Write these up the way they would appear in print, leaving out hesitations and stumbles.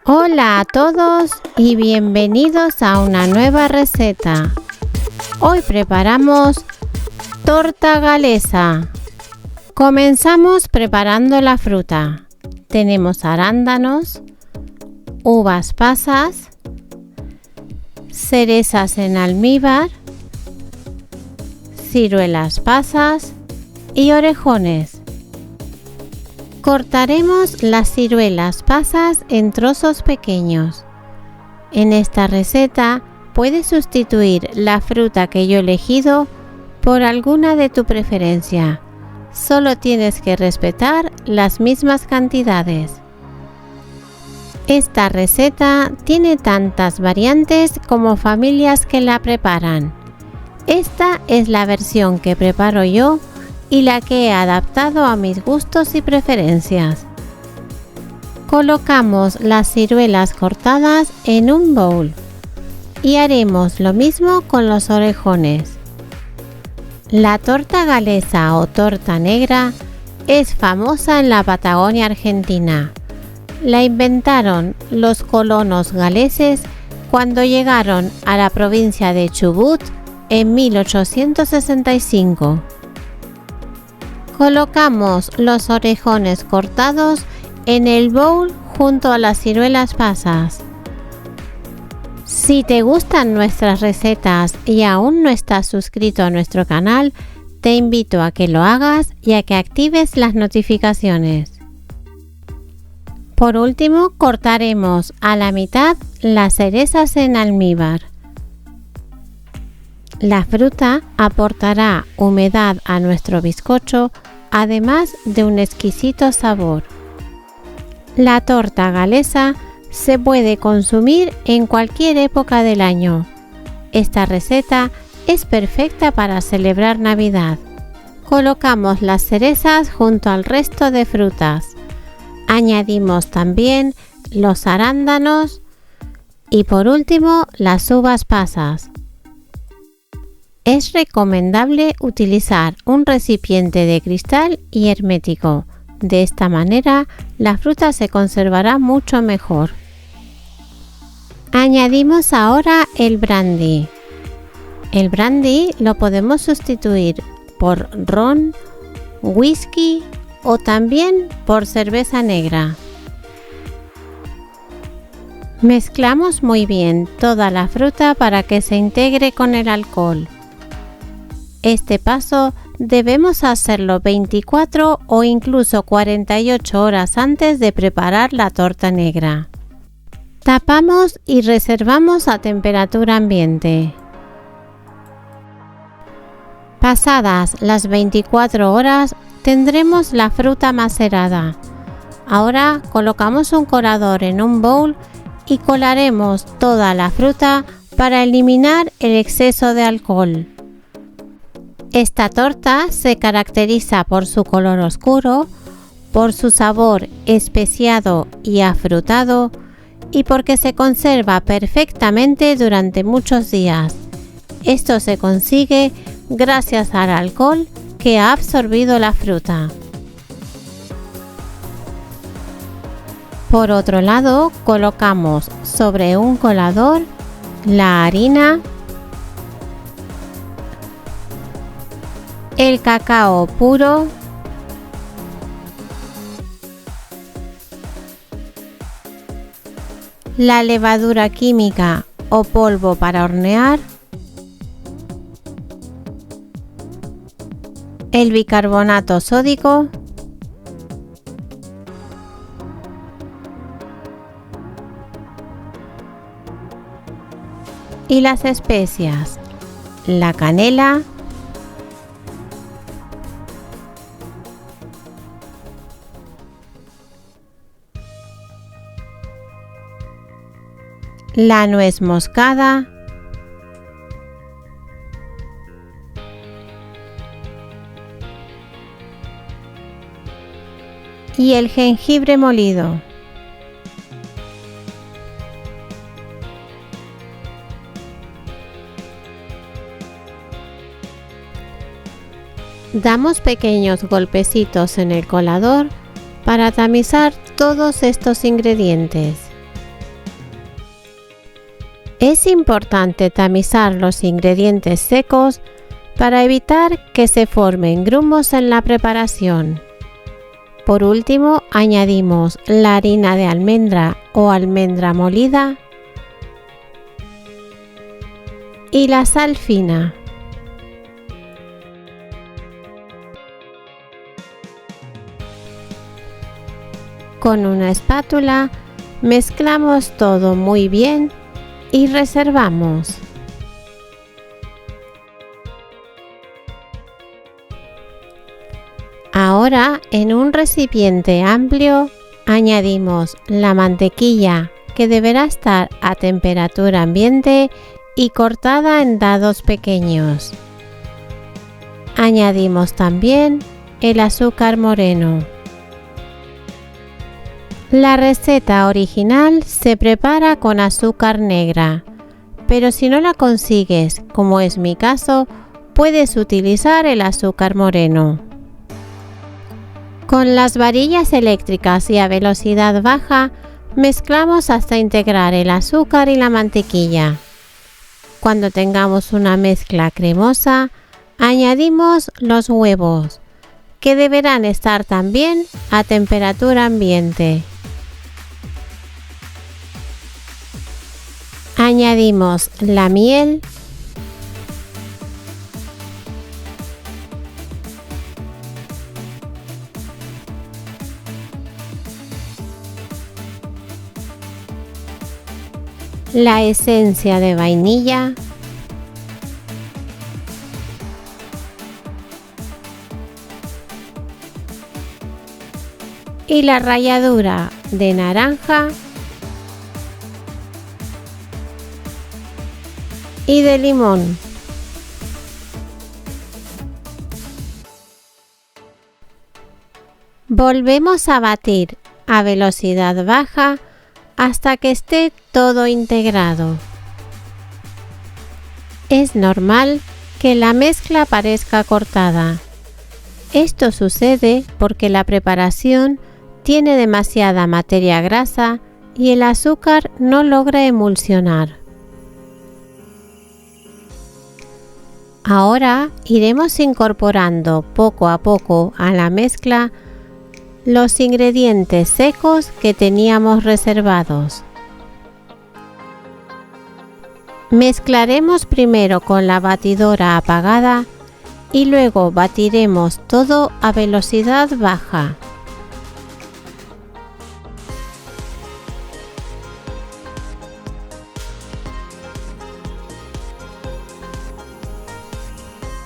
Hola a todos y bienvenidos a una nueva receta. Hoy preparamos torta galesa. Comenzamos preparando la fruta. Tenemos arándanos, uvas pasas, cerezas en almíbar, ciruelas pasas y orejones. Cortaremos las ciruelas pasas en trozos pequeños. En esta receta puedes sustituir la fruta que yo he elegido por alguna de tu preferencia. Solo tienes que respetar las mismas cantidades. Esta receta tiene tantas variantes como familias que la preparan. Esta es la versión que preparo yo y la que he adaptado a mis gustos y preferencias. Colocamos las ciruelas cortadas en un bowl y haremos lo mismo con los orejones. La torta galesa o torta negra es famosa en la Patagonia Argentina. La inventaron los colonos galeses cuando llegaron a la provincia de Chubut en 1865. Colocamos los orejones cortados en el bowl junto a las ciruelas pasas. Si te gustan nuestras recetas y aún no estás suscrito a nuestro canal, te invito a que lo hagas y a que actives las notificaciones. Por último, cortaremos a la mitad las cerezas en almíbar. La fruta aportará humedad a nuestro bizcocho, además de un exquisito sabor. La torta galesa se puede consumir en cualquier época del año. Esta receta es perfecta para celebrar Navidad. Colocamos las cerezas junto al resto de frutas. Añadimos también los arándanos y por último las uvas pasas. Es recomendable utilizar un recipiente de cristal y hermético. De esta manera, la fruta se conservará mucho mejor. Añadimos ahora el brandy. El brandy lo podemos sustituir por ron, whisky o también por cerveza negra. Mezclamos muy bien toda la fruta para que se integre con el alcohol. Este paso debemos hacerlo 24 o incluso 48 horas antes de preparar la torta negra. Tapamos y reservamos a temperatura ambiente. Pasadas las 24 horas tendremos la fruta macerada. Ahora colocamos un colador en un bowl y colaremos toda la fruta para eliminar el exceso de alcohol. Esta torta se caracteriza por su color oscuro, por su sabor especiado y afrutado y porque se conserva perfectamente durante muchos días. Esto se consigue gracias al alcohol que ha absorbido la fruta. Por otro lado, colocamos sobre un colador la harina, el cacao puro, la levadura química o polvo para hornear, el bicarbonato sódico, y las especias, la canela, la nuez moscada, y el jengibre molido. Damos pequeños golpecitos en el colador para tamizar todos estos ingredientes. Es importante tamizar los ingredientes secos para evitar que se formen grumos en la preparación. Por último, añadimos la harina de almendra o almendra molida y la sal fina. Con una espátula mezclamos todo muy bien y reservamos. Ahora, en un recipiente amplio, añadimos la mantequilla, que deberá estar a temperatura ambiente y cortada en dados pequeños. Añadimos también el azúcar moreno. La receta original se prepara con azúcar negra, pero si no la consigues, como es mi caso, puedes utilizar el azúcar moreno. Con las varillas eléctricas y a velocidad baja, mezclamos hasta integrar el azúcar y la mantequilla. Cuando tengamos una mezcla cremosa, añadimos los huevos, que deberán estar también a temperatura ambiente. Añadimos la miel, la esencia de vainilla, y la ralladura de naranja y de limón. Volvemos a batir a velocidad baja hasta que esté todo integrado. Es normal que la mezcla parezca cortada. Esto sucede porque la preparación tiene demasiada materia grasa y el azúcar no logra emulsionar. Ahora iremos incorporando poco a poco a la mezcla los ingredientes secos que teníamos reservados. Mezclaremos primero con la batidora apagada y luego batiremos todo a velocidad baja.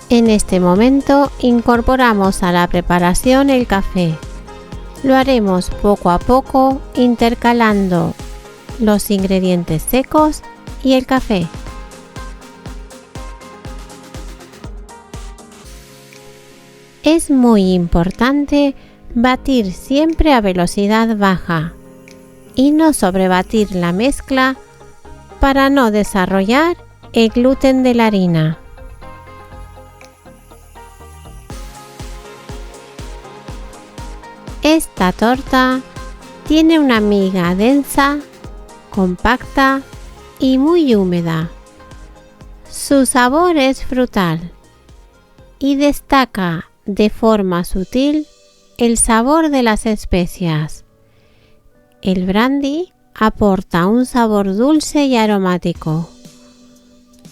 En este momento incorporamos a la preparación el café. Lo haremos poco a poco intercalando los ingredientes secos y el café. Es muy importante batir siempre a velocidad baja y no sobrebatir la mezcla para no desarrollar el gluten de la harina. Esta torta tiene una miga densa, compacta y muy húmeda. Su sabor es frutal y destaca de forma sutil el sabor de las especias. El brandy aporta un sabor dulce y aromático.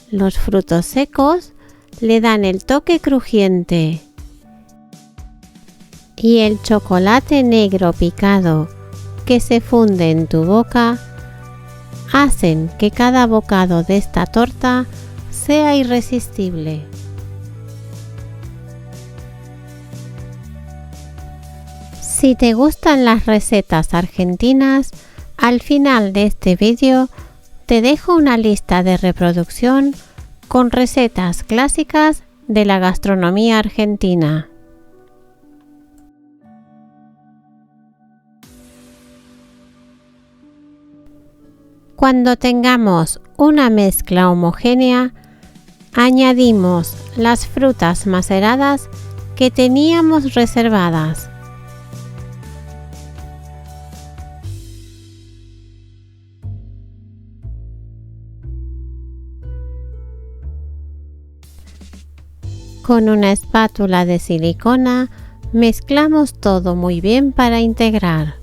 Los frutos secos le dan el toque crujiente. Y el chocolate negro picado que se funde en tu boca hacen que cada bocado de esta torta sea irresistible. Si te gustan las recetas argentinas, al final de este vídeo te dejo una lista de reproducción con recetas clásicas de la gastronomía argentina. Cuando tengamos una mezcla homogénea, añadimos las frutas maceradas que teníamos reservadas. Con una espátula de silicona mezclamos todo muy bien para integrar.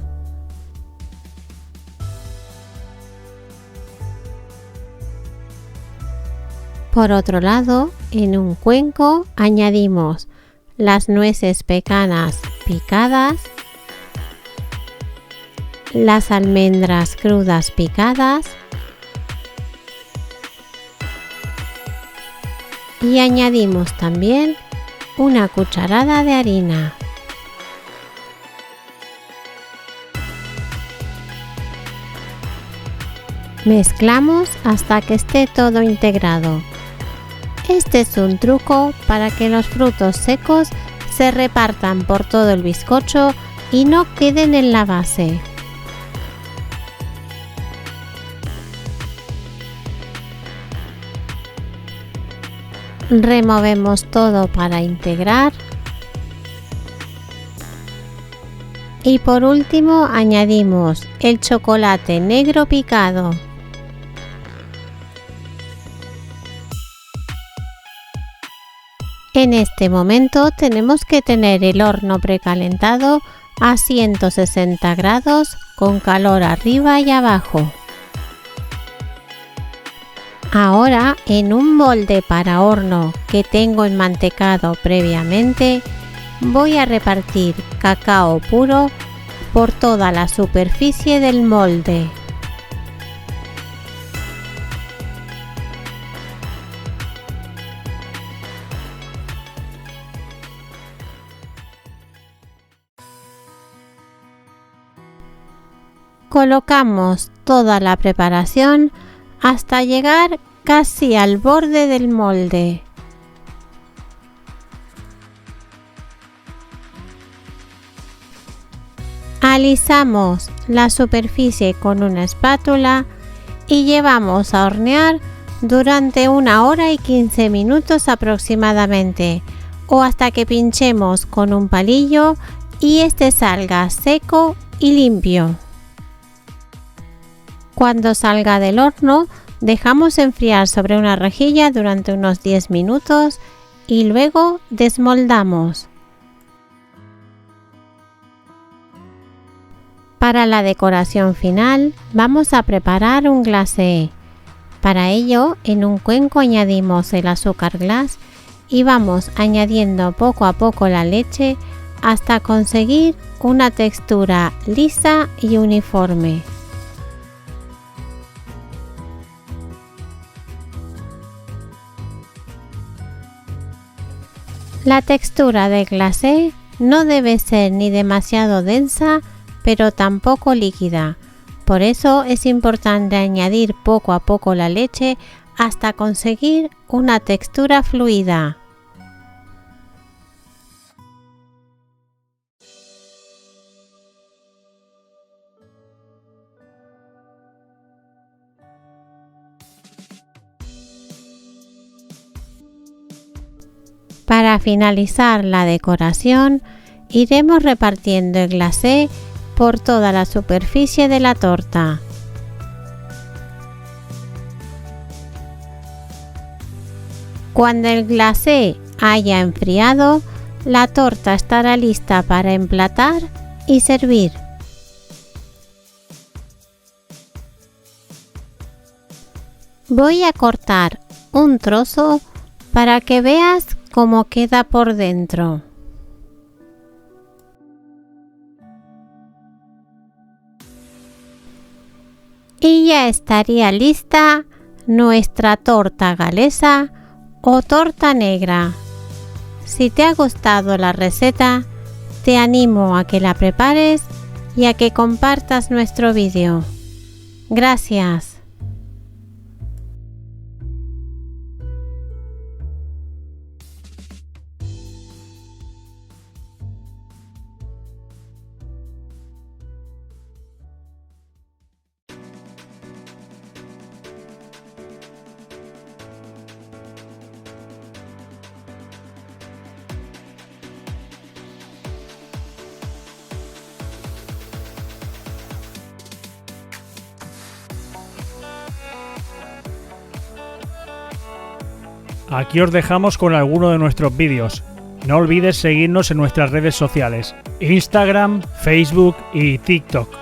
Por otro lado, en un cuenco añadimos las nueces pecanas picadas, las almendras crudas picadas y añadimos también una cucharada de harina. Mezclamos hasta que esté todo integrado. Este es un truco para que los frutos secos se repartan por todo el bizcocho y no queden en la base. Removemos todo para integrar. Y por último añadimos el chocolate negro picado. En este momento tenemos que tener el horno precalentado a 160 grados con calor arriba y abajo. Ahora en un molde para horno que tengo enmantecado previamente, voy a repartir cacao puro por toda la superficie del molde. Colocamos toda la preparación hasta llegar casi al borde del molde. Alisamos la superficie con una espátula y llevamos a hornear durante 1 hora y 15 minutos aproximadamente, o hasta que pinchemos con un palillo y este salga seco y limpio. Cuando salga del horno, dejamos enfriar sobre una rejilla durante unos 10 minutos y luego desmoldamos. Para la decoración final vamos a preparar un glacé. Para ello, en un cuenco añadimos el azúcar glass y vamos añadiendo poco a poco la leche hasta conseguir una textura lisa y uniforme. La textura del glacé no debe ser ni demasiado densa, pero tampoco líquida. Por eso es importante añadir poco a poco la leche hasta conseguir una textura fluida. Para finalizar la decoración, iremos repartiendo el glacé por toda la superficie de la torta. Cuando el glacé haya enfriado, la torta estará lista para emplatar y servir. Voy a cortar un trozo para que veas cómo queda por dentro. Y ya estaría lista nuestra torta galesa o torta negra. Si te ha gustado la receta, te animo a que la prepares y a que compartas nuestro vídeo. Gracias. Aquí os dejamos con alguno de nuestros vídeos. No olvides seguirnos en nuestras redes sociales, Instagram, Facebook y TikTok.